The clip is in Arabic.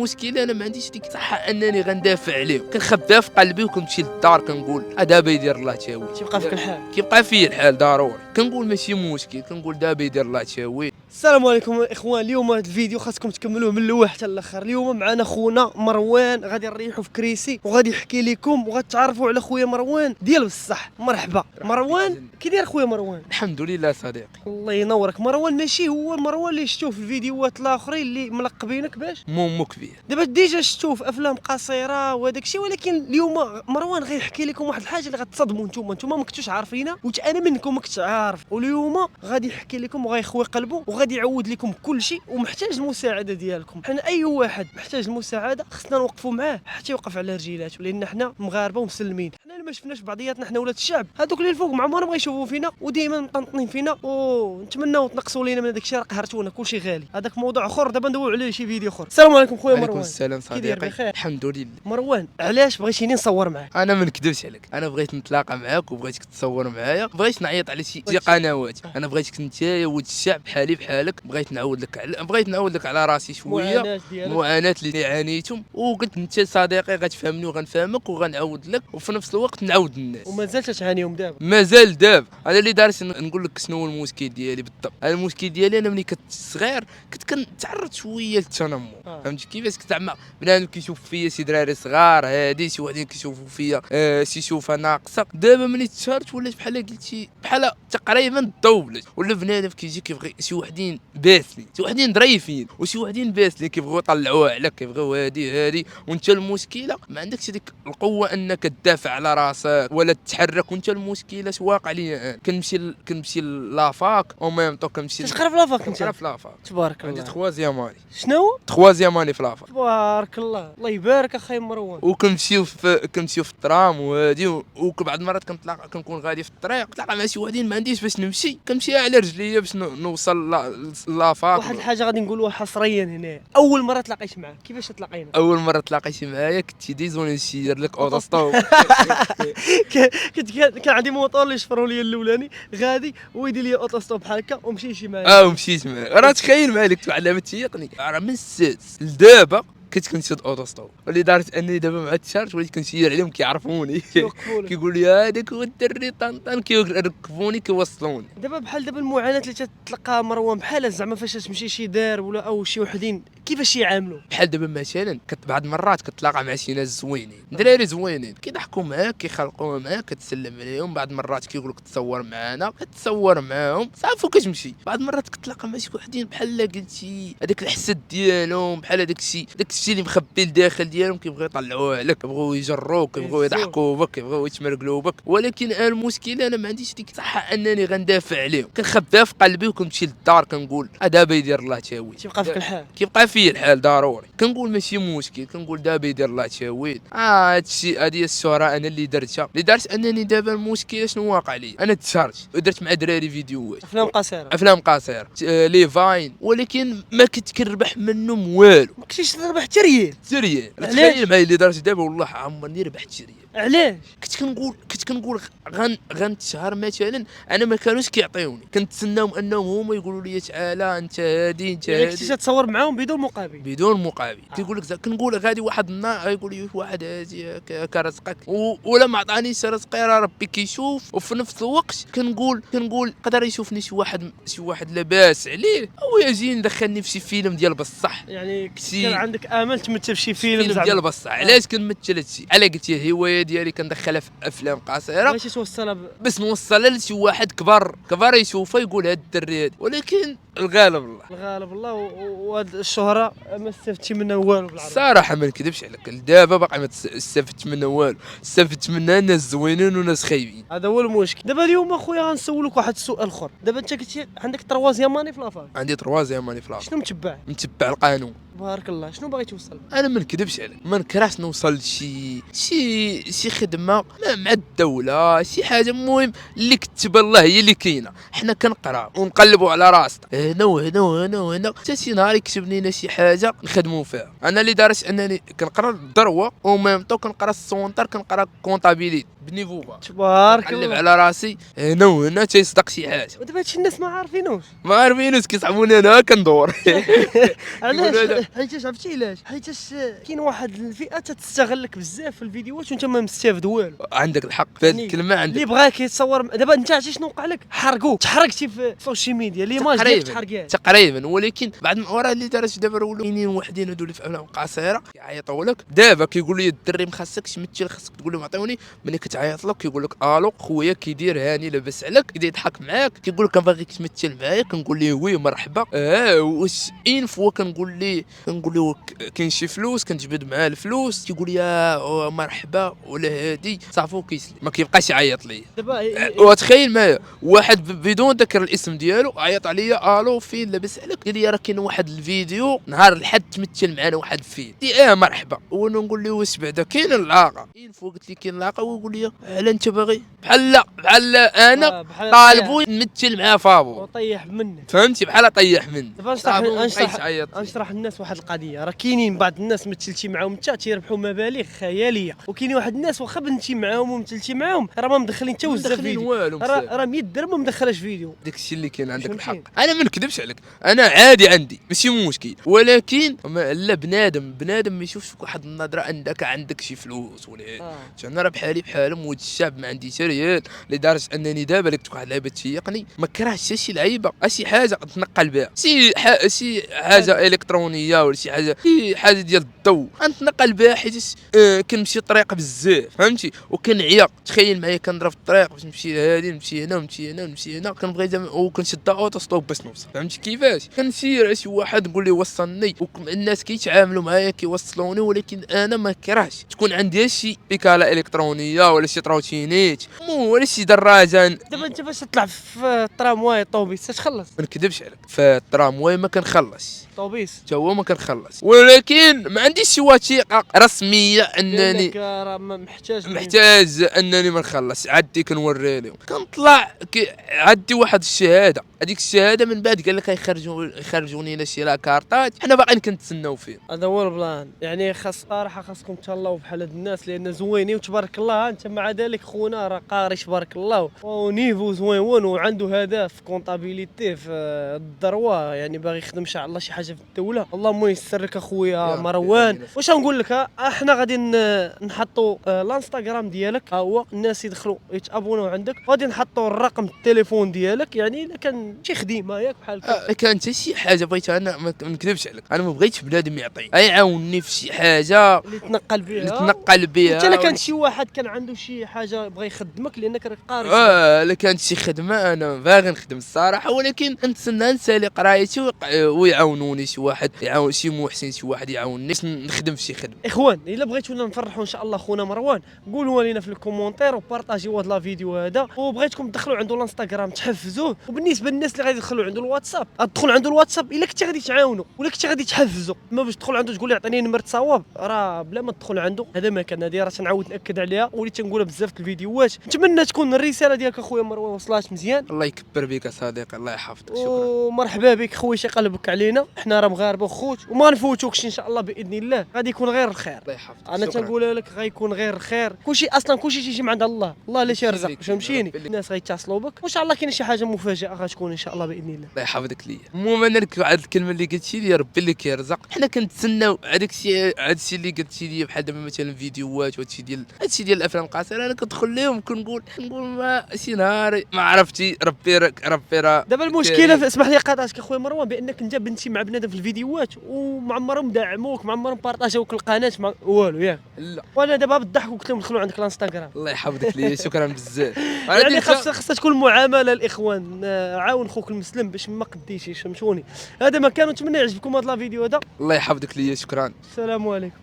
مشكلة انا ما عنديش ديك الصحة انني غندافع عليهم، كنخبيها في قلبي وكنمشي للدار كنقول دابا يدير الله تاويل. تيبقى فيك الحال، كيبقى فيا الحال ضروري، كنقول ماشي مشكل، كنقول دابا يدير الله تاويل. السلام عليكم اخوان. اليوم هذا الفيديو خاصكم تكملوه من الاول حتى الاخر. اليوم معنا خونا مروان غادي نريحوا في كريسي وغادي يحكي لكم وغتعرفوا على خويا مروان ديال بصح. مرحبا مروان، كي داير خويا مروان؟ الحمد لله صديقي. الله ينورك. مروان ماشي هو مروان اللي شفتوه في الفيديوهات الاخرين اللي ملقبينك باش مو كبير. دابا ديجا شفتوه في افلام قصيره وهذاك الشيء، ولكن اليوم مروان غيحكي لكم واحد الحاجه اللي غتصدموا نتوما ما كنتوش عارفينها وانا منكم ما كنتش عارف. واليوم غادي يحكي لكم وغيخوي قلبه وغادي يعود لكم كل شيء، ومحتاج المساعده ديالكم. حنا اي واحد محتاج المساعده خصنا نوقفوا معاه حتى يوقف على رجيلاته، لان حنا مغاربه ومسلمين. حنا ما شفناش بعضياتنا، حنا ولاد الشعب. هذوك اللي الفوق ما عمرهم غيشوفوا فينا وديما مطنطنين فينا ونتمناو تنقصوا لينا من هذاك الشيء، راه قهرتونا كلشي غالي. هذاك موضوع اخر دابا ندويو عليه شي فيديو اخر. السلام عليكم خويا مروان. عليكم السلام صديقي. الحمد لله. مروان علاش بغيتيني نصور معاك؟ انا ما نكذبش عليك، انا بغيت نتلاقى معاك وبغيتك تصور معايا، بغيت نعيط على شي قنوات. انا بغيتك انت يا ولد الشعب بحالي بحالك، بغيت نعاود لك على راسي شويه المعاناه اللي عانيتهم، وقلت انت صديقي غتفهمني وغنفهمك وغنعاود لك وفي نفس الوقت نعاود الناس. ومازال تعانيهم دابا؟ مازال دابا. انا اللي دارت نقول لك شنو هو المشكل ديالي بالضبط. انا المشكل ديالي انا ملي كنت صغير كنت كنتعرض شويه للتنمر. فهمتي كيفاش؟ كنت زعما بنادم كيشوف فيا شي دراري صغار هادي، شي وحدين كيشوفوا فيا شي شوفه ناقصه. دابا ملي تشهرت ولات بحال قلتي بحال تقريبا الضوبلت، ولا بنادم كيجي كيبغي شي وحدين باسلين، شي وحدين ظريفين وشي وحدين باسلين كيبغيو يطلعوها عليك، كيبغيو هادي وانت المشكله ما عندكش ديك القوه انك تدافع على راسك ولا تتحرك. وانت المشكله اش واقع لي كنمشي لافاك او ميم طو كنمشي تقرا في لافاك. انت تقرا في لافاك؟ تبارك الله. عندي 3 اني. شنو 3 اني في لافاك؟ تبارك الله، الله يبارك اخي مروان. وكنمشيو في الترام وهادي، وبعض المرات كنكون غادي في الطريق كنتلاقى مع شي وحدين ما عنديش باش نمشي، كنمشي على رجليا باش نوصل لافاك. واحد الحاجه غادي نقولوها حصريا هنا، اول مره تلاقيت معاه كيفاش تلاقينا؟ اول مره تلاقيتي معايا كنتي ديزوني ندير لك اوتوستوب. كان عندي موطور اللي شفروا لي الاولاني غادي ويدير لي اوتوستوب بحال هكا ومشي معايا. ومشيت معاك. راه تخيل معاك علامه تيقني، راه من السادس لدابا كنت كنشد اوتوستوب، اللي دارت انني دابا مع التشارج وليت كنسير عليهم كيعرفوني. كيقول لي هذاك هو الدري طنطان، كيركبوني كيوصلوني. دابا المعاناه اللي تتلقاها مروان بحال زعما فاش تمشي شي دار ولا او شي وحدين كيفاش يعاملوا؟ بحال دابا مثلا بعض المرات كتلاقى مع شي ناس زوينين، دراري زوينين كيضحكوا معاك كيخلقوا معاك كتسلم عليهم، بعض المرات كيقول لك تصور معنا كتصور معاهم صافي وكتمشي. بعض المرات كتلاقى مع شي وحدين بحال قلتي هذاك الحسد ديالهم، بحال داك الشيء اللي مخبي الداخل ديالهم كيبغيو يطلعوه عليك، كيبغيو يجروك، كيبغيو يضحكوا بك، كيبغيو يتمرقلوا بك. ولكن المشكله انا ما عنديش ديك الصحه انني غندافع عليهم، كنخبيها في قلبي وكنمشي للدار كنقول دابا يدير الله تاويل. تيبقى فيك الحال، كيبقى فيا الحال ضروري، كنقول ماشي مشكل، كنقول دابا يدير الله تاويل. هادشي هذه الشهره انا اللي درتها، اللي دارت انني دابا المشكله شنو واقع لي. انا تشارجت ودرت مع دراري فيديوهات افلام قصيره لي فاين، ولكن ما كنت كنربح منهم والو، ما كنتيش تربح حتى ريال. تخيل معايا اللي دارت دابا والله عمرني ربحت شي ريال. علاش؟ كنت كنقول غنتشهر مثلا، انا ما كانوش كيعطيوني، كنتسناهم انهم هما يقولوا لي تعالى انت هادي انت هادي. كنتي تتصور معاهم بدون مقابل؟ كيقول لك كنقول غادي واحد النهار غيقول لي واحد هادي كرزقك ولا ما عطانيش رزقي راه ربي كيشوف. وفي نفس الوقت كنقول قدر يشوفني شي واحد لاباس عليه او يجي ندخلني في شي فيلم ديال بصح. يعني كان عندك امل تمثل في شي فيلم ديال بصح. علاش كنمثل هادشي؟ على قلت الهوايه ديالي كندخلها في افلام قصيره باش توصلها باش نوصلها لشي واحد كبر يشوفها يقول هاد الدري هادي. ولكن الغالب الله وهاد الشهره ما استفدتي منها والو بالعربي صراحه، ما نكذبش عليك. دابا باقي ما استفدت منها والو، استفدت منها ناس زوينين وناس خايبين. هذا هو المشكل. دابا اليوم اخويا غنسولك واحد السؤال اخر. دابا انت قلتي عندك 3 اني في لافاك؟ عندي 3 اني في لافاك. شنو متبع القانون. بارك الله. شنو باغي توصل؟ انا ما نكذبش عليك، ما نكرهش نوصل لشي خدمه مع الدوله، شي حاجه المهم اللي كتب الله هي اللي كاينه. حنا كنقراو ونقلبوا على راسنا هنا وهنا وهنا وهنا حتى شي نهار يكتب لينا شي حاجه نخدموا فيها. انا اللي دارت انني كنقرا الدروه وميم طو كنقرا السونتر، كنقرا كونطابيليتي بنيفو با. تبارك الله. نقلب على راسي هنا وهنا تيصدق شي حاجه. ودابا هادشي الناس ما عارفينوش كيصعبوني انا كندور. علاش حيتاش عرفتي علاش؟ حيتاش كاين واحد الفئه تستغلك بزاف في الفيديوهات وانت ما مستافد والو. عندك الحق في هذه الكلمه، عندك اللي بغاك يتصور دابا انت عرفتي شنو وقع لك؟ حرقوك، تحرقتي في السوشيال ميديا، ليماج ديالك تحرقات تقريبا. ولكن بعد ما ورا اللي دارت دابا ولاو كاينين وحدين هذو اللي في افلام قصيره كيعيطوا لك دابا، كيقول لي الدري ما خاصكش تمثل، خاصك تقول لهم عطيوني. ملي كتعيط لك كيقول لك الو خويا كيدير هاني لاباس عليك، كيبدا يضحك معاك، كيقول لك كنبغيك تمثل معايا، كنقول ليه وي مرحبا. واش اين فوا كنقول ليه كاين شي فلوس كنجبد معاه الفلوس، كيقول يا مرحبا ولا هادي صافي وكيسلي، ما كيبقاش يعيط لي. دابا وتخيل معايا واحد بدون ذكر الاسم ديالو عيط عليا الو فين لاباس عليك، قال لي راه كاين واحد الفيديو نهار الحد تمثل معنا واحد فين، مرحبا. وانا نقول له واش بعدا كاين العلاقه؟ اين فوا قلت لي كاين العلاقه، ويقول لي على انت باغي بحال انا طالبو نمثل معاه فابور وطيح منك، فهمتي؟ بحال طيح مني. دابا نشرح للناس واحد القضيه. راه كاينين بعض الناس مثلتي معاهم انت تيربحوا مبالغ خياليه، وكاينين واحد الناس واخا بنتي معاهم ومثلتي معاهم راه ما مدخلين حتى وزه فيديو، راه 100 درهم ما مدخلش فيديو. داكشي اللي كاين، عندك الحق. انا ما نكذبش عليك، انا عادي عندي ماشي مشكل، ولكن لا بنادم ما يشوفش واحد النظره عندك شي فلوس ولا انا راه بحالي بحالهم، ولد الشعب ما عندي حتى ريال، لدرجه انني دابا لقيت واحد اللعيبه تشيقني، ما كرهتش حتى شي لعيبه، شي حاجه نتنقل بها، شي حاجه الكترونيه ولا شي حاجه ديال الضوء نتنقل بها، حيت كنمشي طريق بزاف فهمتي، وكنعيا. تخيل معايا كنضرب في الطريق باش نمشي هادي نمشي هنا كنبغي وكنشد اوتو ستوب باش نوصل، فهمتي كيفاش؟ كنسير شي واحد نقول ليه وصلني، الناس كيتعاملوا معايا كيوصلوني، ولكن انا ما كرهش تكون عندي شي بيكاله الكترونيه ولا شي تروتينيت ولا شي دراجه. دابا انت باش تطلع في الترامواي الطوبيس تخلص، ما نكذبش عليك، في الترامواي ما كنخلص، طوبيس حتى هو ما كنخلص، ولكن ما عنديش شي وثيقه رسميه انني محتاج انني ما نخلص. عادي كنوري لهم كنطلع عندي واحد الشهاده، هذيك الشهاده من بعد قال لك يخرجوا لنا شي لاكارطات، حنا باقيين كنتسناو فيه. هذا هو البلان. يعني صراحه خاصكم تهلاو بحال هاد الناس لان زوينين وتبارك الله. انت مع ذلك خونا راه قاري تبارك الله ونيفو زوين وعنده هدف كونطابيليتي في الدروه، يعني باغي يخدم ان شاء الله شي حاجه في الدوله. اللهم يسر لك اخويا مروان. واش نقول لك، احنا غادي نحطوا الانستغرام ديالك، ها هو الناس يدخلوا يتابونوا عندك، غادي نحطوا الرقم التليفون ديالك، يعني الا كان شي خديمه ياك بحال هكا كان حتى شي حاجه بغيتها انا ما نكذبش عليك، انا ما بغيتش بنادم يعطي يعاونني في شي حاجه اللي تنقل بها. انت الا كان شي واحد كان عنده شي حاجه بغى يخدمك لانك راك قاري الا كانت شي خدمه انا باغي نخدم الصراحه، ولكن كنتسنى نسالي قرايتي ويعاونوني شي واحد، يعاون شي محسن، شي واحد يعاونني نخدم في شي خدمه. اخوان الا بغيتونا نفرحوا ان شاء الله خونا مروان، قولوا لنا في الكومونتير وبارطاجيو هذا الفيديو هذا، وبغيتكم تدخلوا عنده الانستغرام تحفزوه. وبالنسبه للناس اللي غادي يدخلوا عنده الواتساب، تدخل عنده الواتساب الا كنتي غادي تعاونوا ولا كنتي غادي تحفزوا، ما باش تدخل عنده تقول لي عطيني نمره صواب، راه بلا ما تدخل عنده. هذا ما كان، هذه راه تنعاود ناكد عليها وليت تنقولها بزاف في الفيديوهات. نتمنى تكون الرساله ديالك اخويا مروان وصلات مزيان. الله يكبر بك صديقي، الله يحفظك، شكرا ومرحبا بك خويا، شي قلبك علينا، حنا راه مغاربه وخوت وما نفوتوكش ان شاء الله باذن الله، غادي يكون غير الخير. الله يحفظك، انا تنقولها لك غيكون غير الخير. كلشي اصلا كلشي تيجي من عند الله اللي تيرزق، فهمتيني؟ الناس غيتصلوا بك وان شاء الله كاينه شي حاجه مفاجاه غتكون ان شاء الله باذن الله. الله يحفظك ليا. المهم انا لك واحد الكلمه اللي قلتي لي، ربي اللي كيرزق، حنا كنتسناو هذاك الشيء اللي قلتي لي، بحال دابا مثلا فيديوهات وهادشي ديال الافلام القصيره، انا كندخل لهم كنقول ما شي نهار ما عرفتي ربي راه. دابا المشكله اسمح لي قاطعتك اخويا مروان، بانك انت بنتي مع بنادم في الفيديوهات ومعمرهم دعموك، معمرهم بارطاجوك القناه مع والو ياك. لا وانا دابا بالضحك قلت لهم دخلوا عندك الانستغرام. الله يحفظك ليا، شكرا بزاف. يعني خاصها تكون معامله الاخوان، عاون خوك المسلم باش ما قديشيش، فهمتوني؟ هذا ما كان. نتمنى يعجبكم هذا الفيديو هذا. الله يحفظك ليا، شكرا. السلام عليكم.